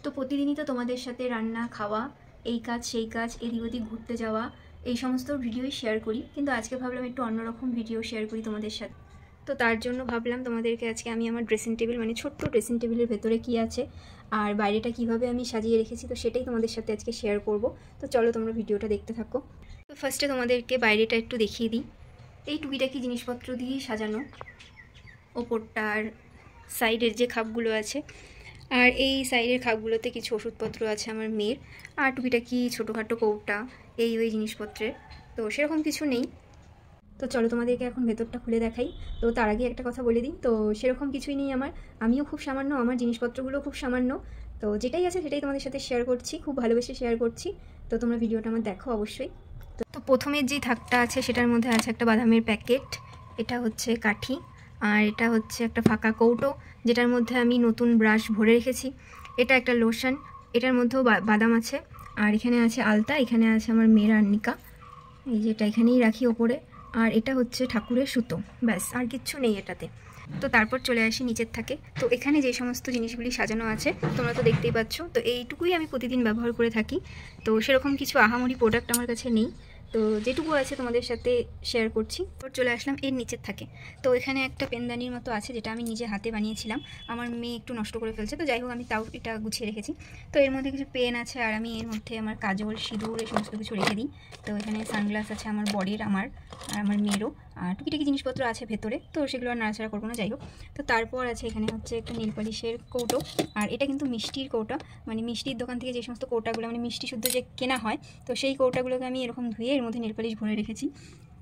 তো প্রতিদিনই তো তোমাদের সাথে রান্না খাওয়া, এই কাজ সেই কাজ, এদিক ওদিক ঘুরতে যাওয়া, এই সমস্ত ভিডিওই শেয়ার করি, কিন্তু আজকে ভাবলাম একটু অন্যরকম ভিডিও শেয়ার করি তোমাদের সাথে। তো তার জন্য ভাবলাম তোমাদেরকে আজকে আমি আমার ড্রেসিং টেবিল, মানে ছোট্ট ড্রেসিং টেবিলের ভেতরে কী আছে আর বাইরেটা কিভাবে আমি সাজিয়ে রেখেছি, তো সেটাই তোমাদের সাথে আজকে শেয়ার করব। তো চলো তোমরা ভিডিওটা দেখতে থাকো। তো ফার্স্টে তোমাদেরকে বাইরেটা একটু দেখিয়ে দিই। এই টুকিটাকি জিনিসপত্র দিয়েই সাজানো, ওপরটার সাইডের যে খাপগুলো আছে, আর এই সাইডের খাপগুলোতে কিছু ওষুধপত্র আছে আমার মেয়ের, আর টুকিটাকি ছোটোখাটো কৌটা এই ওই জিনিসপত্রের। তো সেরকম কিছু নেই। তো চলো তোমাদেরকে এখন ভেতরটা খুলে দেখাই। তো তার আগে একটা কথা বলে দিই, তো সেরকম কিছুই নেই আমার, আমিও খুব সামান্য, আমার জিনিসপত্রগুলো খুব সামান্য। তো যেটাই আছে সেটাই তোমাদের সাথে শেয়ার করছি, খুব ভালোবেসে শেয়ার করছি। তো তোমরা ভিডিওটা আমার দেখো অবশ্যই। তো প্রথমের যে থাকটা আছে সেটার মধ্যে আছে একটা বাদামের প্যাকেট, এটা হচ্ছে কাঠি, আর এটা হচ্ছে একটা ফাঁকা কৌটো যেটার মধ্যে আমি নতুন ব্রাশ ভরে রেখেছি। এটা একটা লোশন, এটার মধ্যেও বাদাম আছে। আর এখানে আছে আলতা, এখানে আছে আমার মেয়ের আর্নিকা, এই যেটা এখানেই রাখি ওপরে। আর এটা হচ্ছে ঠাকুরের সুতো, ব্যাস আর কিচ্ছু নেই এটাতে। তো তারপর চলে আসি নিচের থাকে। তো এখানে যে সমস্ত জিনিসগুলি সাজানো আছে তোমরা তো দেখতেই পাচ্ছ। তো এইটুকুই আমি প্রতিদিন ব্যবহার করে থাকি। তো সেরকম কিছু আহামরি প্রোডাক্ট আমার কাছে নেই, তো যেটুকু আছে তোমাদের সাথে শেয়ার করছি। তো চলে আসলাম এর নিচের থাকে। তো এখানে একটা পেনদানির মতো আছে যেটা আমি নিজে হাতে বানিয়েছিলাম, আমার মেয়ে একটু নষ্ট করে ফেলছে, তো যাই হোক আমি তাও এটা গুছিয়ে রেখেছি। তো এর মধ্যে কিছু পেন আছে, আর আমি এর মধ্যে আমার কাজল, সিঁদুর এই সমস্ত কিছু রেখে দিই। তো এখানে সানগ্লাস আছে আমার বরের, আমার আর আমার মেয়েরও, আর টুকিটাকি জিনিসপত্র আছে ভেতরে, তো সেগুলো আর নাড়াচাড়া করবো না, যাই হোক। তো তারপর আছে এখানে হচ্ছে একটা নেল পালিশের কৌটো, আর এটা কিন্তু মিষ্টির কৌটা, মানে মিষ্টির দোকান থেকে যে সমস্ত কৌটাগুলো মানে মিষ্টি শুদ্ধ যে কেনা হয়, তো সেই কৌটাগুলোকে আমি এরকম ধুয়ে এর মধ্যে নেল পালিশ ভরে রেখেছি।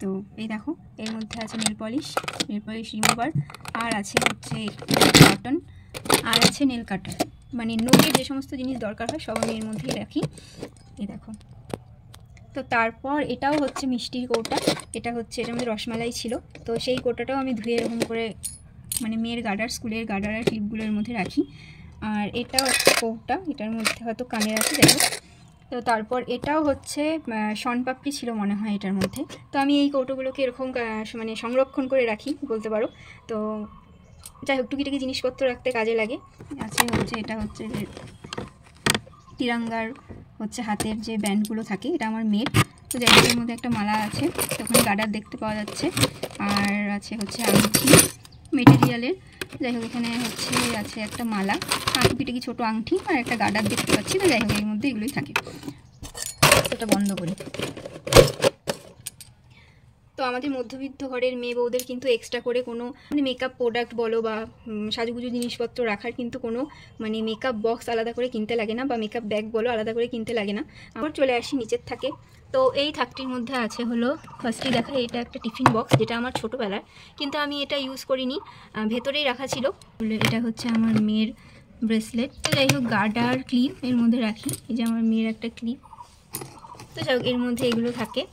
তো এই দেখো এর মধ্যে আছে নেল পলিশ রিমুভার, আর আছে হচ্ছে কটন, আর আছে নেল কাটার, মানে নোটের যে সমস্ত জিনিস দরকার হয় সব আমি এর মধ্যেই রাখি। এই দেখো। তো তারপর এটাও হচ্ছে মিষ্টির কৌটা, এটা হচ্ছে এটার মধ্যে রসমালাই ছিল, তো সেই কৌটাটাও আমি ধুয়ে এরকম করে মানে মেয়ের গার্ডার, স্কুলের গার্ডার আর ক্লিপগুলোর মধ্যে রাখি। আর এটাও একটা কৌটা, এটার মধ্যে হয়তো কানের আছে, যাই হোক। তো তারপর এটাও হচ্ছে শনপাপড়ি ছিল মনে হয় এটার মধ্যে। তো আমি এই কৌটোগুলোকে এরকম মানে সংরক্ষণ করে রাখি বলতে পারো। তো যাই হোক টুকিটাকি জিনিসপত্র রাখতে কাজে লাগে। আছে হচ্ছে এটা হচ্ছে যে তিরঙ্গার হচ্ছে হাতের যে ব্যান্ডগুলো থাকে, এটা আমার মেয়ের। তো যাই হোক এর মধ্যে একটা মালা আছে, তখন গার্ডার দেখতে পাওয়া যাচ্ছে। আর আছে হচ্ছে আংটি মেটেরিয়ালের, যাই হোক এখানে হচ্ছে আছে একটা মালা, আর টুকিটাকি ছোটো আংটি, আর একটা গার্ডার দেখতে পাচ্ছি। তো যাই হোক এর মধ্যে এগুলোই থাকে। এটা বন্ধ করি। তো আমাদের মধ্যবিত্ত ঘরের মেয়ে বউদের কিন্তু এক্সট্রা করে কোনো মানে মেকআপ প্রোডাক্ট বলো বা সাজুগুজু জিনিসপত্র রাখার কিন্তু কোনো মানে মেকআপ বক্স আলাদা করে কিনতে লাগে না, বা মেকআপ ব্যাগ বলো আলাদা করে কিনতে লাগে না। আবার চলে আসি নিচের থাকে। তো এই থাকটির মধ্যে আছে হলো ফার্স্টেই দেখা, এটা একটা টিফিন বক্স যেটা আমার ছোটোবেলার, কিন্তু আমি এটা ইউজ করিনি, ভেতরেই রাখা ছিল। এটা হচ্ছে আমার মেয়ের ব্রেসলেট। তো যাই হোক গার্ডার, ক্লিপ এর মধ্যে রাখি, এই যে আমার মেয়ের একটা ক্লিপ। তো যাই হোক এর মধ্যে এগুলো থাকে।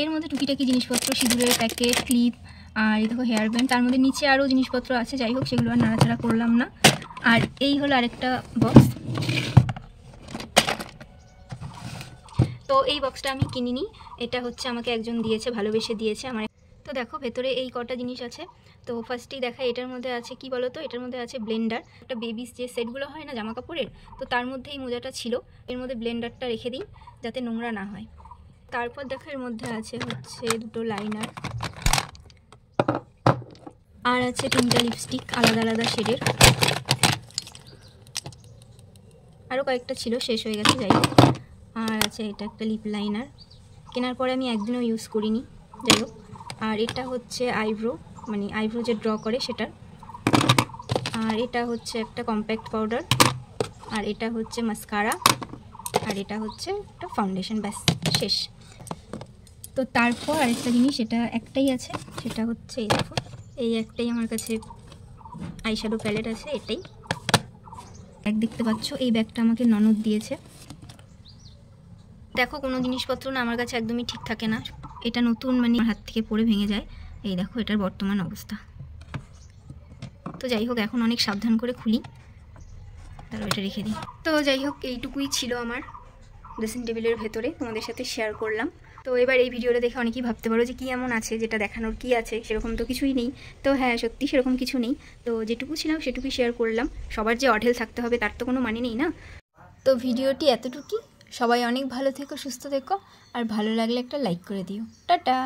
এর মধ্যে টুকিটাকি জিনিসপত্র, সিঁদুরের প্যাকেট, ক্লিপ, আর এই দেখো হেয়ার ব্যান্ড, তার মধ্যে নিচে আরও জিনিসপত্র আছে, যাই হোক সেগুলো আর নাড়াচাড়া করলাম না। আর এই হলো আরেকটা বক্স। তো এই বক্সটা আমি কিনিনি, এটা হচ্ছে আমাকে একজন দিয়েছে, ভালোবেসে দিয়েছে আমার। তো দেখো ভেতরে এই কটা জিনিস আছে। তো ফার্স্টেই দেখা এটার মধ্যে আছে কি বলো তো, এটার মধ্যে আছে ব্লেন্ডার, একটা বেবিস যে সেটগুলো হয় না জামা কাপড়ের, তো তার মধ্যে এই মোজাটা ছিল, এর মধ্যে ব্লেন্ডারটা রেখে দিই যাতে নোংরা না হয়। তারপর দেখো এর মধ্যে আছে হচ্ছে দুটো লাইনার, আর আছে তিনটা লিপস্টিক আলাদা আলাদা শেডের, আরও কয়েকটা ছিল শেষ হয়ে গেছে, যাই হোক। আর আছে এটা একটা লিপ লাইনার, কেনার পরে আমি একদিনও ইউজ করিনি, যাই হোক। আর এটা হচ্ছে আইব্রো, মানে আইব্রো যে ড্র করে সেটার। আর এটা হচ্ছে একটা কম্প্যাক্ট পাউডার, আর এটা হচ্ছে মাস্কারা, আর এটা হচ্ছে একটা ফাউন্ডেশন, ব্যাস শেষ। তো তারপর আরেকটা জিনিস, এটা একটাই আছে, সেটা হচ্ছে এই দেখো, এই একটাই আমার কাছে আইশ্যাডো প্যালেট আছে, এটাই ব্যাগ দেখতে পাচ্ছ। এই ব্যাগটা আমাকে ননদ দিয়েছে। দেখো কোনো জিনিসপত্র না আমার কাছে একদমই ঠিক থাকে না, এটা নতুন মানে হাত থেকে পড়ে ভেঙে যায়, এই দেখো এটার বর্তমান অবস্থা। তো যাই হোক এখন অনেক সাবধান করে খুলি, তারপর এটা রেখে দিই। তো যাই হোক এইটুকুই ছিল আমার ড্রেসিং টেবিলের ভেতরে, তোমাদের সাথে শেয়ার করলাম। তো এবার এই ভিডিওটা দেখে অনেকেই ভাবতে পারো যে কী এমন আছে যেটা দেখানোর, কি আছে, সেরকম তো কিছুই নেই। তো হ্যাঁ সত্যি সেরকম কিছু নেই, তো যেটুকু ছিলাম সেটুকুই শেয়ার করলাম। সবার যে অঢেল থাকতে হবে তার তো কোনো মানে নেই না। তো ভিডিওটি এতটুকুই। সবাই অনেক ভালো থেকো, সুস্থ থেকো, আর ভালো লাগলে একটা লাইক করে দিও। টাটা।